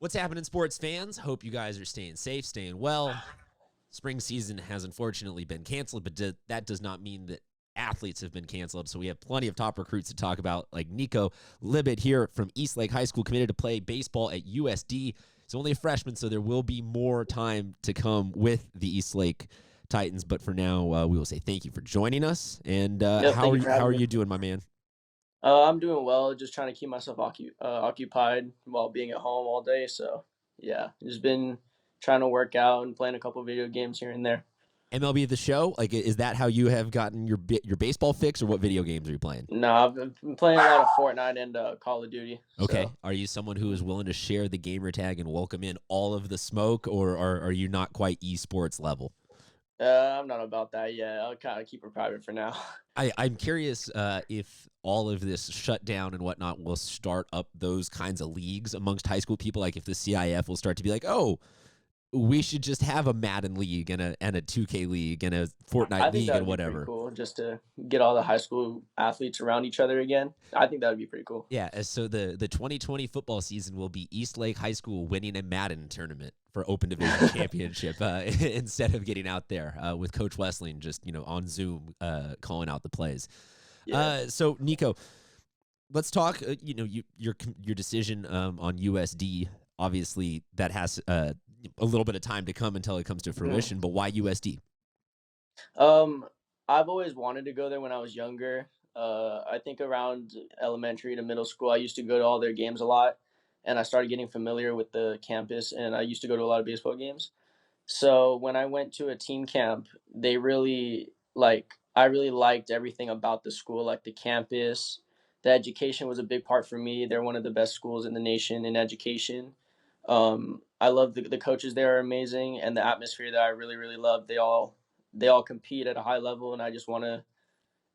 What's happening, sports fans? Hope you guys are staying safe, staying well. Spring season has unfortunately been canceled, but that does not mean that athletes have been canceled. So we have plenty of top recruits to talk about, like Nico Libed here from Eastlake High School, committed to play baseball at USD. He's only a freshman, so there will be more time to come with the Eastlake Titans. But for now, we will say thank you for joining us. And how are you doing, my man? I'm doing well, just trying to keep myself occupied while being at home all day. So, yeah, just been trying to work out and playing a couple video games here and there. MLB The Show? Like, is that how you have gotten your baseball fix, or what video games are you playing? No, I've been playing a lot of Fortnite and Call of Duty. Okay. So. Are you someone who is willing to share the gamer tag and welcome in all of the smoke, or are you not quite esports level? I'm not about that yet. I'll kind of keep it private for now. I'm curious if all of this shutdown and whatnot will start up those kinds of leagues amongst high school people. Like if the CIF will start to be like, oh, we should just have a Madden league and a 2K league and a Fortnite league and whatever. Cool, just to get all the high school athletes around each other again. I think that would be pretty cool. Yeah, so the 2020 football season will be Eastlake High School winning a Madden tournament for Open Division Championship instead of getting out there with Coach Westling just on Zoom calling out the plays. Yeah. So Nico, let's talk. Your decision on USD. Obviously, that has a little bit of time to come until it comes to fruition. But why USD? I've always wanted to go there when I was younger. I think around elementary to middle school, I used to go to all their games a lot, and I started getting familiar with the campus, and I used to go to a lot of baseball games. So when I went to a team camp, I really liked everything about the school, like the campus. The education was a big part for me. They're one of the best schools in the nation in education. I love the coaches there are amazing, and the atmosphere that I really, really love. They all compete at a high level, and I just want to,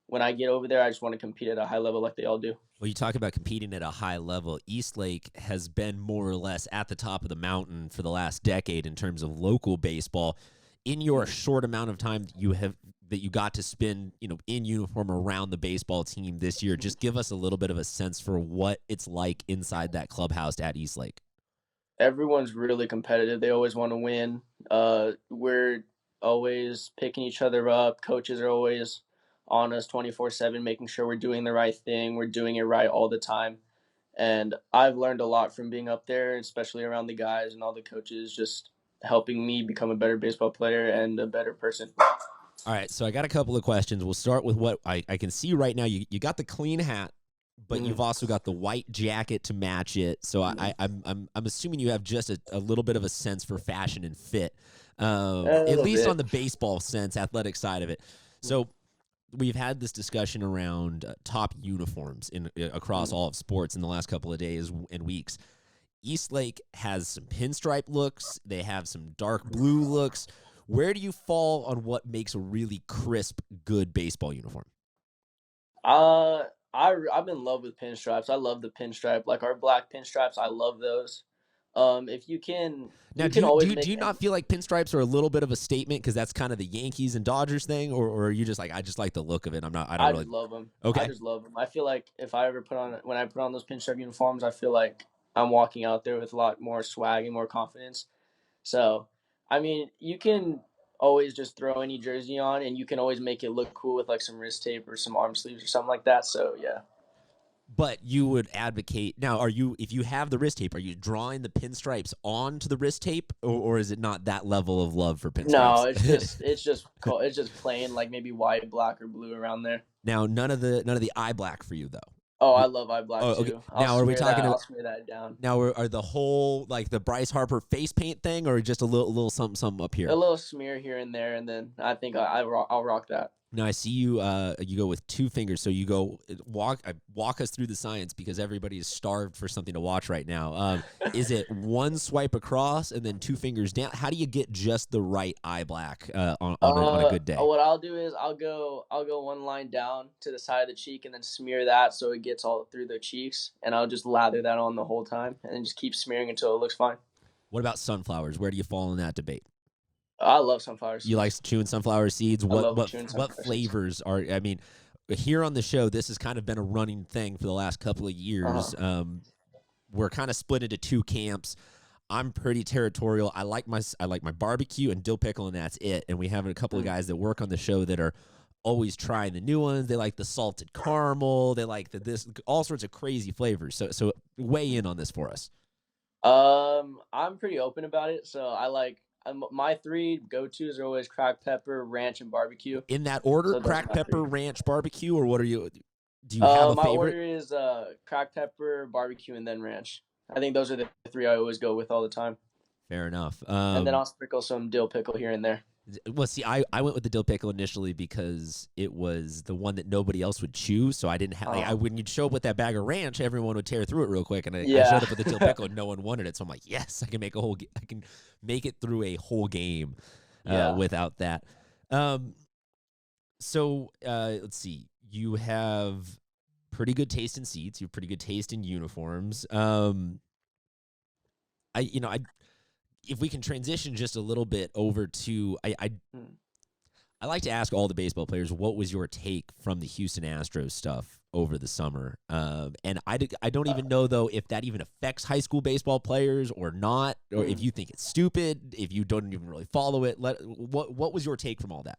when I get over there, I just want to compete at a high level like they all do. Well, you talk about competing at a high level. Eastlake has been more or less at the top of the mountain for the last decade in terms of local baseball. In your short amount of time that you got to spend, in uniform around the baseball team this year, just give us a little bit of a sense for what it's like inside that clubhouse at Eastlake. Everyone's really competitive. They always want to win. We're always picking each other up. Coaches are always on us 24/7, making sure we're doing the right thing. We're doing it right all the time. And I've learned a lot from being up there, especially around the guys and all the coaches, just helping me become a better baseball player and a better person. All right, so I got a couple of questions. We'll start with what I can see right now. You got the clean hat, but you've also got the white jacket to match it. So I'm assuming you have just a little bit of a sense for fashion and fit, at least on the baseball sense, athletic side of it. So we've had this discussion around top uniforms across all of sports in the last couple of days and weeks. Eastlake has some pinstripe looks. They have some dark blue looks. Where do you fall on what makes a really crisp, good baseball uniform? I'm in love with pinstripes. I love the pinstripe, like our black pinstripes. I love those. If you can, now, do you not feel like pinstripes are a little bit of a statement because that's kind of the Yankees and Dodgers thing, or are you just like, I just like the look of it? I just love them. Okay, I just love them. I feel like if I ever when I put on those pinstripe uniforms, I feel like I'm walking out there with a lot more swag and more confidence. So, I mean, you can always just throw any jersey on, and you can always make it look cool with like some wrist tape or some arm sleeves or something like that. So, yeah. But you would advocate now? If you have the wrist tape, are you drawing the pinstripes onto the wrist tape, or is it not that level of love for pinstripes? No, it's just plain, like maybe white, black, or blue around there. Now, none of the eye black for you though. Oh, I love eye black okay. too. Now, are we talking about? I'll smear that down. Now, are the whole like the Bryce Harper face paint thing, or just a little something up here? A little smear here and there, and then I think I'll rock that. Now I see you. You go with 2 fingers, so you go walk us through the science because everybody is starved for something to watch right now. Is it 1 swipe across and then 2 fingers down? How do you get just the right eye black on a good day? What I'll do is I'll go 1 line down to the side of the cheek and then smear that so it gets all through the cheeks, and I'll just lather that on the whole time and then just keep smearing until it looks fine. What about sunflowers? Where do you fall in that debate? I love sunflower seeds. You like chewing sunflower seeds? What flavors seeds. are? I mean, here on the show, this has kind of been a running thing for the last couple of years. We're kind of split into 2 camps. I'm pretty territorial. I like my barbecue and dill pickle, and that's it. And we have a couple of guys that work on the show that are always trying the new ones. They like the salted caramel. They like this all sorts of crazy flavors. So weigh in on this for us. I'm pretty open about it. So my three go-tos are always cracked pepper, ranch, and barbecue. In that order, So those are cracked my three. pepper, ranch, barbecue, or what are you? Do you have a My favorite? order is cracked pepper, barbecue, and then ranch. I think those are the three I always go with all the time. Fair enough. And then I'll sprinkle some dill pickle here and there. Well, see, I went with the dill pickle initially because it was the one that nobody else would chew. So I didn't have when you'd show up with that bag of ranch, everyone would tear through it real quick, and I showed up with the dill pickle, and no one wanted it. So I'm like, yes, I can make it through a whole game without that. So let's see, you have pretty good taste in seats. You have pretty good taste in uniforms. If we can transition just a little bit over to I like to ask all the baseball players, what was your take from the Houston Astros stuff over the summer? And I don't even know, though, if that even affects high school baseball players or not, or if you think it's stupid, if you don't even really follow it. What was your take from all that?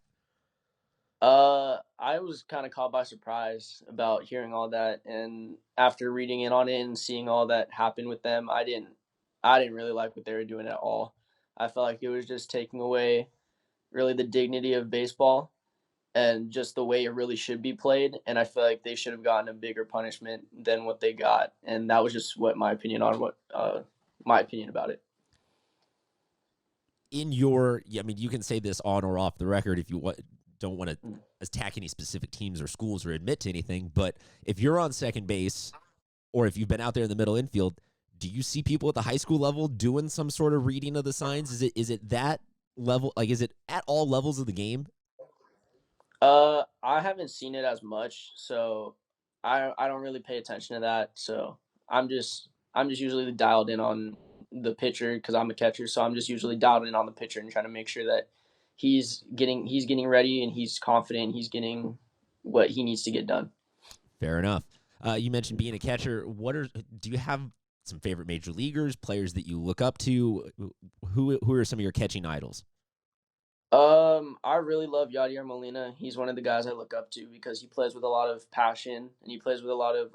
I was kind of caught by surprise about hearing all that, and after reading in on it and seeing all that happen with them, I didn't really like what they were doing at all. I felt like it was just taking away really the dignity of baseball and just the way it really should be played. And I feel like they should have gotten a bigger punishment than what they got. And that was just my opinion about it. You can say this on or off the record if you don't want to attack any specific teams or schools or admit to anything. But if you're on second base or if you've been out there in the middle infield, do you see people at the high school level doing some sort of reading of the signs? Is it that level? Like, is it at all levels of the game? I haven't seen it as much, so I don't really pay attention to that. So I'm just usually dialed in on the pitcher because I'm a catcher. So I'm just usually dialed in on the pitcher and trying to make sure that he's getting ready and he's confident. He's getting what he needs to get done. Fair enough. You mentioned being a catcher. Do you have some favorite major leaguers, players that you look up to? Who are some of your catching idols? I really love Yadier Molina. He's one of the guys I look up to because he plays with a lot of passion and he plays with a lot of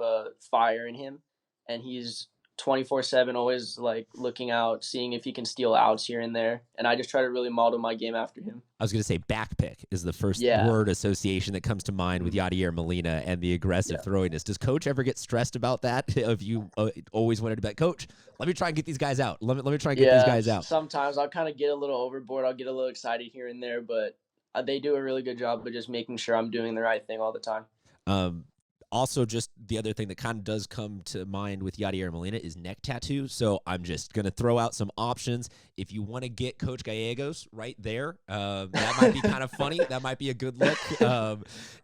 fire in him, and he's 24/7 always like looking out, seeing if he can steal outs here and there. And I just try to really model my game after him. I was going to say backpick is the first word association that comes to mind with Yadier Molina and the aggressive throwiness. Does Coach ever get stressed about that? If you always wanted to be like, Coach, let me try and get these guys out. Let me try and get these guys out. Sometimes I'll kind of get a little overboard. I'll get a little excited here and there, but they do a really good job of just making sure I'm doing the right thing all the time. Also, just the other thing that kind of does come to mind with Yadier Molina is neck tattoo. So I'm just going to throw out some options. If you want to get Coach Gallegos right there, that might be kind of funny. That might be a good look.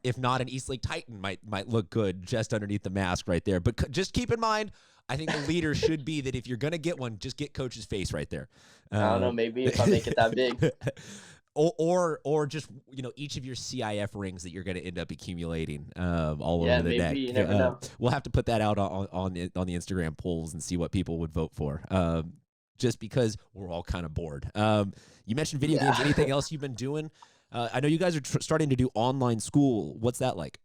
If not, an Eastlake Titan might look good just underneath the mask right there. But just keep in mind, I think the leader should be that if you're going to get one, just get Coach's face right there. I don't know, maybe if I make it that big. Or just each of your CIF rings that you're going to end up accumulating all over the neck. You never know. We'll have to put that out on the Instagram polls and see what people would vote for. Just because we're all kind of bored. You mentioned video games. Anything else you've been doing? I know you guys are starting to do online school. What's that like?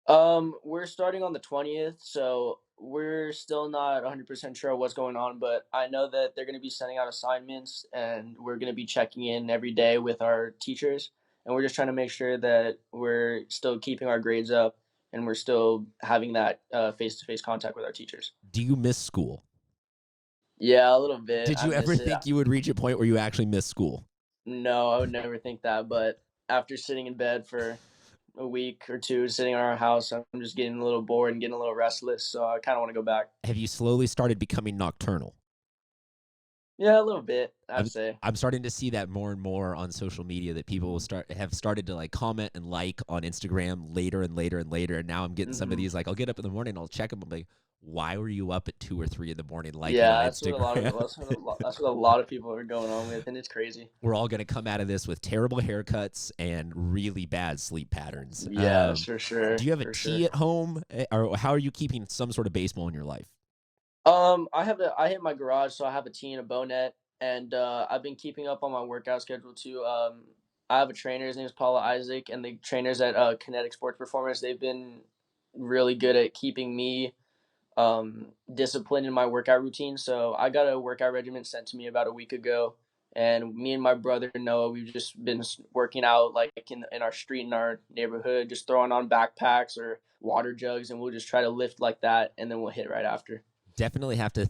We're starting on the 20th, so we're still not 100% sure what's going on, but I know that they're going to be sending out assignments and we're going to be checking in every day with our teachers, and we're just trying to make sure that we're still keeping our grades up and we're still having that face-to-face contact with our teachers. Do you miss school? Yeah, a little bit. Did you ever think you would reach a point where you actually miss school? No, I would never think that, but after sitting in bed for a week or two sitting in our house, I'm just getting a little bored and getting a little restless, so I kind of want to go back. Have you slowly started becoming nocturnal? Yeah, a little bit, I'd say. I'm starting to see that more and more on social media, that people will have started to like comment and like on Instagram later and later and later, and now I'm getting some of these, like I'll get up in the morning and I'll check them, I'm like, why were you up at 2 or 3 in the morning liking on Instagram? That's what a lot of people are going on with, and it's crazy. We're all going to come out of this with terrible haircuts and really bad sleep patterns. Yeah, for sure. Do you have a tee at home, or how are you keeping some sort of baseball in your life? I hit my garage, so I have a tee and a bow net, and I've been keeping up on my workout schedule too. I have a trainer. His name is Paula Isaac, and the trainers at Kinetic Sports Performance. They've been really good at keeping me disciplined in my workout routine. So I got a workout regimen sent to me about a week ago, and me and my brother Noah, we've just been working out like in our street in our neighborhood, just throwing on backpacks or water jugs, and we'll just try to lift like that, and then we'll hit right after. Definitely have to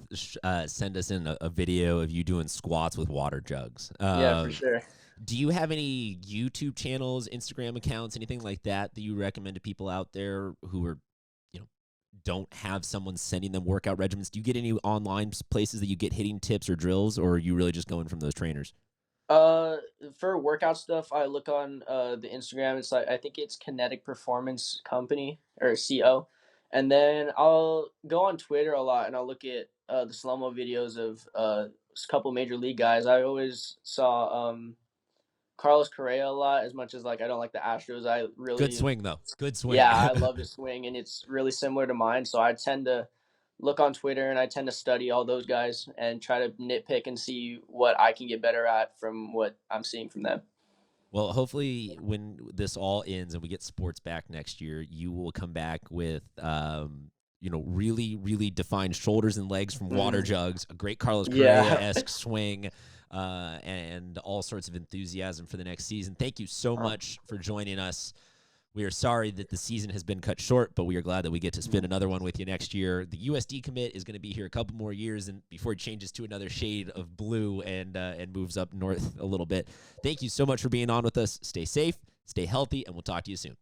send us in a video of you doing squats with water jugs. Yeah, for sure. Do you have any YouTube channels, Instagram accounts, anything like that that you recommend to people out there who are, you know, don't have someone sending them workout regimens? Do you get any online places that you get hitting tips or drills, or are you really just going from those trainers? Uh, for workout stuff, I look on the Instagram. It's like I think it's Kinetic Performance Company or CO, and then I'll go on Twitter a lot and I'll look at the slow mo videos of a couple major league guys. I always saw Carlos Correa a lot. As much as like I don't like the Astros, I Good really swing though. Good swing. yeah, I love his swing, and it's really similar to mine. So I tend to look on Twitter and I tend to study all those guys and try to nitpick and see what I can get better at from what I'm seeing from them. Well, hopefully, when this all ends and we get sports back next year, you will come back with, really, really defined shoulders and legs from water jugs, a great Carlos Yeah. Correa-esque swing, and all sorts of enthusiasm for the next season. Thank you so much for joining us. We are sorry that the season has been cut short, but we are glad that we get to spend another one with you next year. The USD commit is going to be here a couple more years and before it changes to another shade of blue and moves up north a little bit. Thank you so much for being on with us. Stay safe, stay healthy, and we'll talk to you soon.